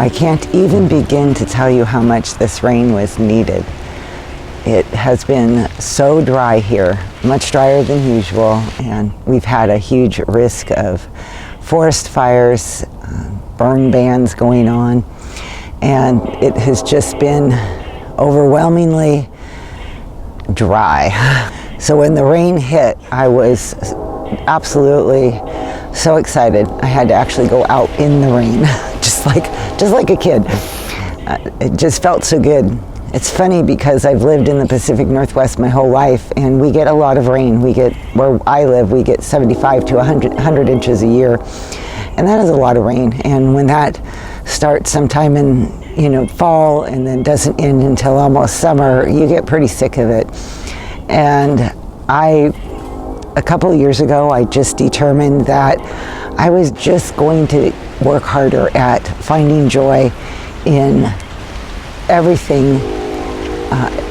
I can't even begin to tell you how much this rain was needed. It has been so dry here, much drier than usual, and we've had a huge risk of forest fires, burn bans going on, and it has just been overwhelmingly dry. So when the rain hit, I was absolutely so excited. I had to actually go out in the rain, just like a kid. It just felt so good. It's funny because I've lived in the Pacific Northwest my whole life, and we get a lot of rain. Where I live, we get 75 to 100 inches a year, and that is a lot of rain. And when that starts sometime in fall and then doesn't end until almost summer, you get pretty sick of it. And a couple of years ago, I just determined that I was just going to work harder at finding joy in everything,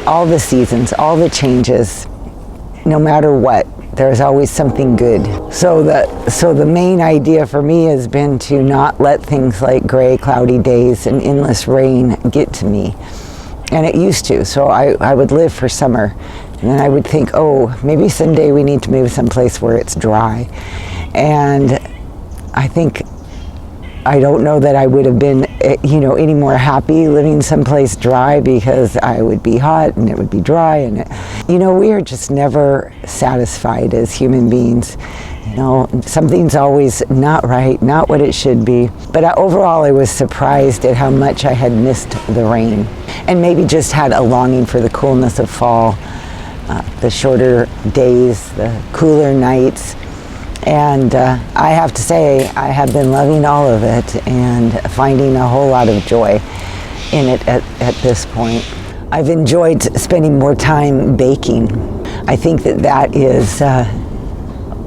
all the seasons, all the changes. No matter what, there's always something good. So the main idea for me has been to not let things like gray, cloudy days and endless rain get to me. And it used to. So I would live for summer, and then I would think, oh, maybe someday we need to move someplace where it's dry. And I don't know that I would have been, any more happy living someplace dry, because I would be hot and it would be dry, and we are just never satisfied as human beings. Something's always not right, not what it should be. But overall, I was surprised at how much I had missed the rain, and maybe just had a longing for the coolness of fall, the shorter days, the cooler nights. And I have to say, I have been loving all of it and finding a whole lot of joy in it at this point. I've enjoyed spending more time baking. I think that is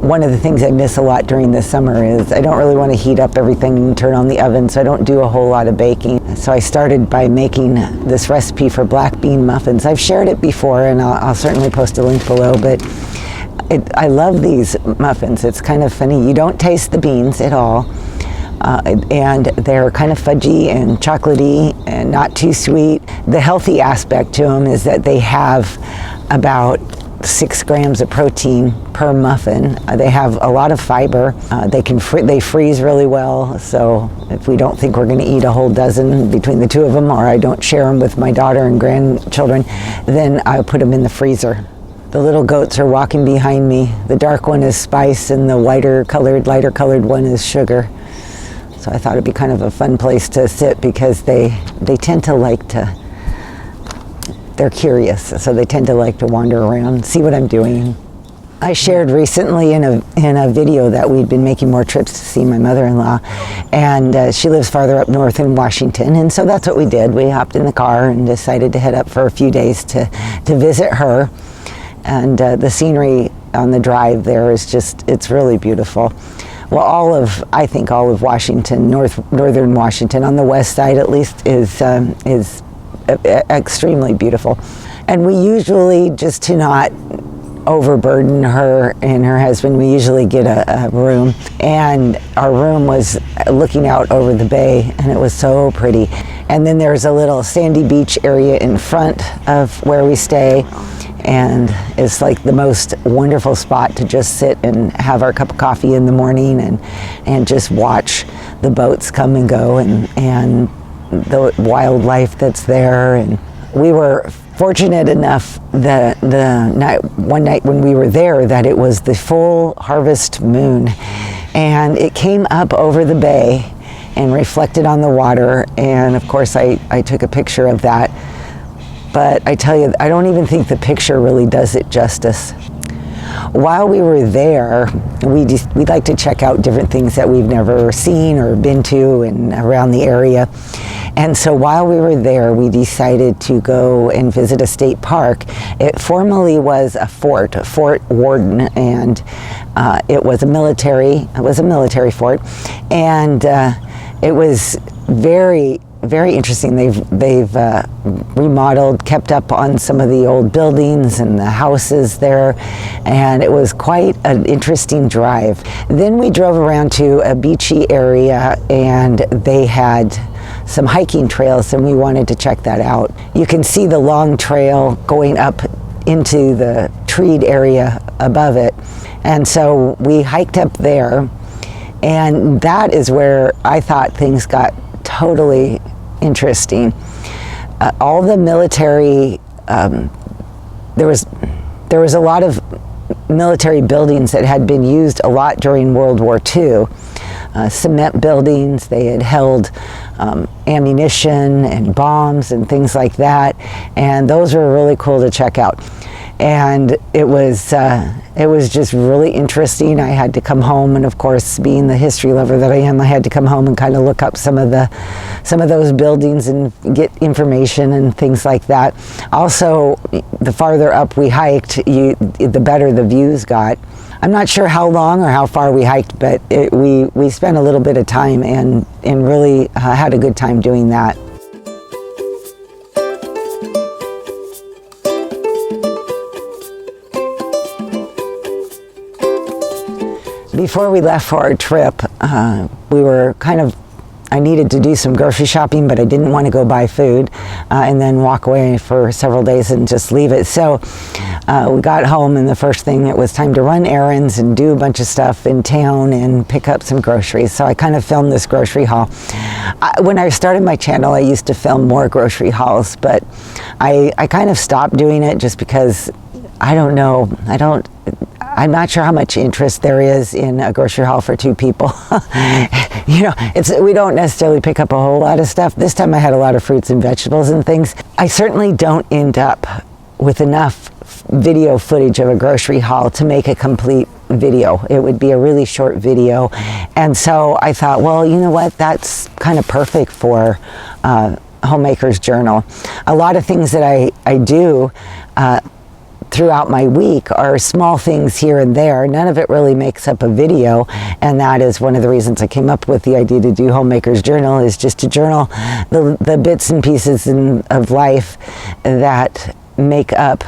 one of the things I miss a lot during the summer. Is I don't really want to heat up everything and turn on the oven, so I don't do a whole lot of baking. So I started by making this recipe for black bean muffins. I've shared it before, and I'll certainly post a link below, but I love these muffins. It's kind of funny. You don't taste the beans at all, and they're kind of fudgy and chocolatey and not too sweet. The healthy aspect to them is that they have about 6 grams of protein per muffin. They have a lot of fiber. They freeze really well, so if we don't think we're going to eat a whole dozen between the two of them, or I don't share them with my daughter and grandchildren, then I put them in the freezer. The little goats are walking behind me. The dark one is spice, and the lighter colored one is sugar. So I thought it'd be kind of a fun place to sit, because they tend to they're curious, so they tend to like to wander around, see what I'm doing. I shared recently in a video that we'd been making more trips to see my mother-in-law, and she lives farther up north in Washington, and so that's what we did. We hopped in the car and decided to head up for a few days to visit her. And the scenery on the drive there is it's really beautiful. Well, I think all of Washington, northern Washington, on the west side at least, is extremely beautiful. And we usually, just to not overburden her and her husband, we usually get a room. And our room was looking out over the bay, and it was so pretty. And then there's a little sandy beach area in front of where we stay, and it's like the most wonderful spot to just sit and have our cup of coffee in the morning and just watch the boats come and go, and the wildlife that's there. And we were fortunate enough that one night when we were there, that it was the full harvest moon, and it came up over the bay and reflected on the water. And of course I took a picture of that. But I tell you, I don't even think the picture really does it justice. While we were there, we'd like to check out different things that we've never seen or been to and around the area. And so while we were there, we decided to go and visit a state park. It formerly was a Fort Warden, and it was a military fort, and it was very interesting. They've remodeled, kept up on some of the old buildings and the houses there, and it was quite an interesting drive. Then we drove around to a beachy area, and they had some hiking trails, and we wanted to check that out. You can see the long trail going up into the treed area above it, and so we hiked up there, and that is where I thought things got totally interesting. All the military, there was a lot of military buildings that had been used a lot during World War II. Cement buildings, they had held ammunition and bombs and things like that, and those were really cool to check out. And it was just really interesting. I had to come home, and of course, being the history lover that I am, I had to come home and kind of look up some of those buildings and get information and things like that. Also, the farther up we hiked, the better the views got. I'm not sure how long or how far we hiked, but we spent a little bit of time and really had a good time doing that. Before we left for our trip, we were I needed to do some grocery shopping, but I didn't want to go buy food and then walk away for several days and just leave it. So we got home, and the first thing, it was time to run errands and do a bunch of stuff in town and pick up some groceries. So I kind of filmed this grocery haul. When I started my channel, I used to film more grocery hauls, but I kind of stopped doing it just because I don't know. I'm not sure how much interest there is in a grocery haul for two people. You know, we don't necessarily pick up a whole lot of stuff. This time I had a lot of fruits and vegetables and things. I certainly don't end up with enough video footage of a grocery haul to make a complete video. It would be a really short video. And so I thought, well, you know what, that's kind of perfect for Homemaker's Journal. A lot of things that I do throughout my week are small things here and there. None of it really makes up a video, and that is one of the reasons I came up with the idea to do Homemaker's Journal, is just to journal the bits and pieces of life that make up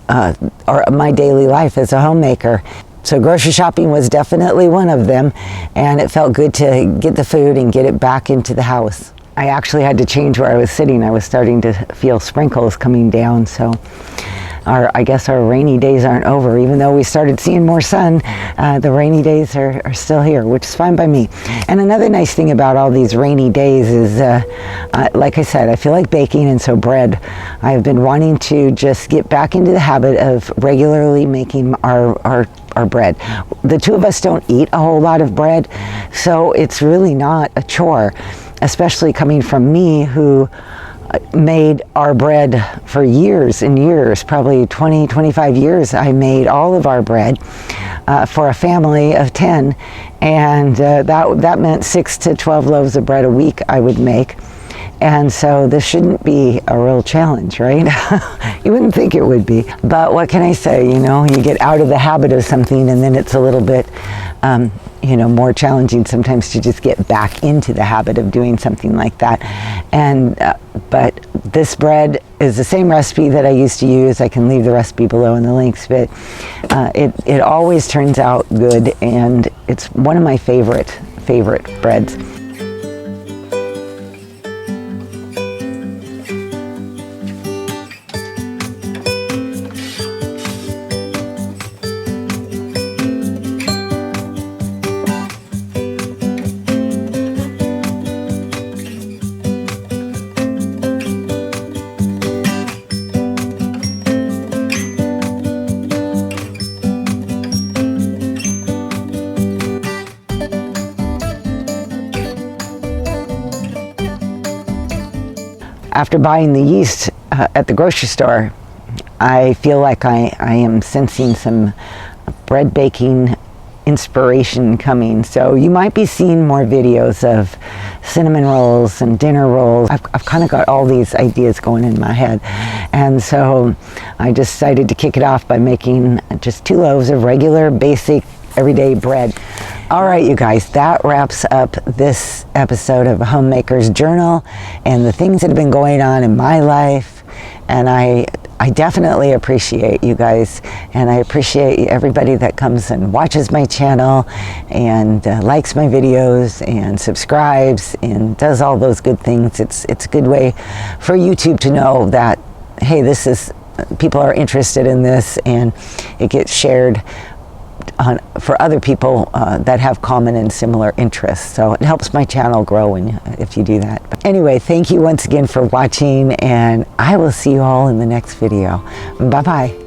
my daily life as a homemaker. So grocery shopping was definitely one of them, and it felt good to get the food and get it back into the house. I actually had to change where I was sitting. I was starting to feel sprinkles coming down, so I guess our rainy days aren't over. Even though we started seeing more sun, the rainy days are still here, which is fine by me. And another nice thing about all these rainy days is, like I said, I feel like baking, and so bread. I've been wanting to just get back into the habit of regularly making our bread. The two of us don't eat a whole lot of bread, so it's really not a chore, especially coming from me, who made our bread for years and years, probably 20, 25 years. I made all of our bread for a family of 10, and that meant 6 to 12 loaves of bread a week I would make. And so this shouldn't be a real challenge, right? You wouldn't think it would be. But what can I say? You know, you get out of the habit of something, and then it's a little bit more challenging sometimes to just get back into the habit of doing something like that. And but this bread is the same recipe that I used to use. I can leave the recipe below in the links, but it always turns out good, and it's one of my favorite breads. After buying the yeast at the grocery store, I feel like I am sensing some bread baking inspiration coming. So you might be seeing more videos of cinnamon rolls and dinner rolls. I've kind of got all these ideas going in my head. And so I decided to kick it off by making just 2 loaves of regular, basic, everyday bread. All right, you guys, that wraps up this episode of Homemaker's Journal and the things that have been going on in my life. And I I definitely appreciate you guys, and I appreciate everybody that comes and watches my channel and likes my videos and subscribes and does all those good things. It's a good way for YouTube to know that, hey, this is, people are interested in this, and it gets shared for other people that have common and similar interests. So it helps my channel grow if you do that. But anyway, thank you once again for watching, and I will see you all in the next video. Bye-bye.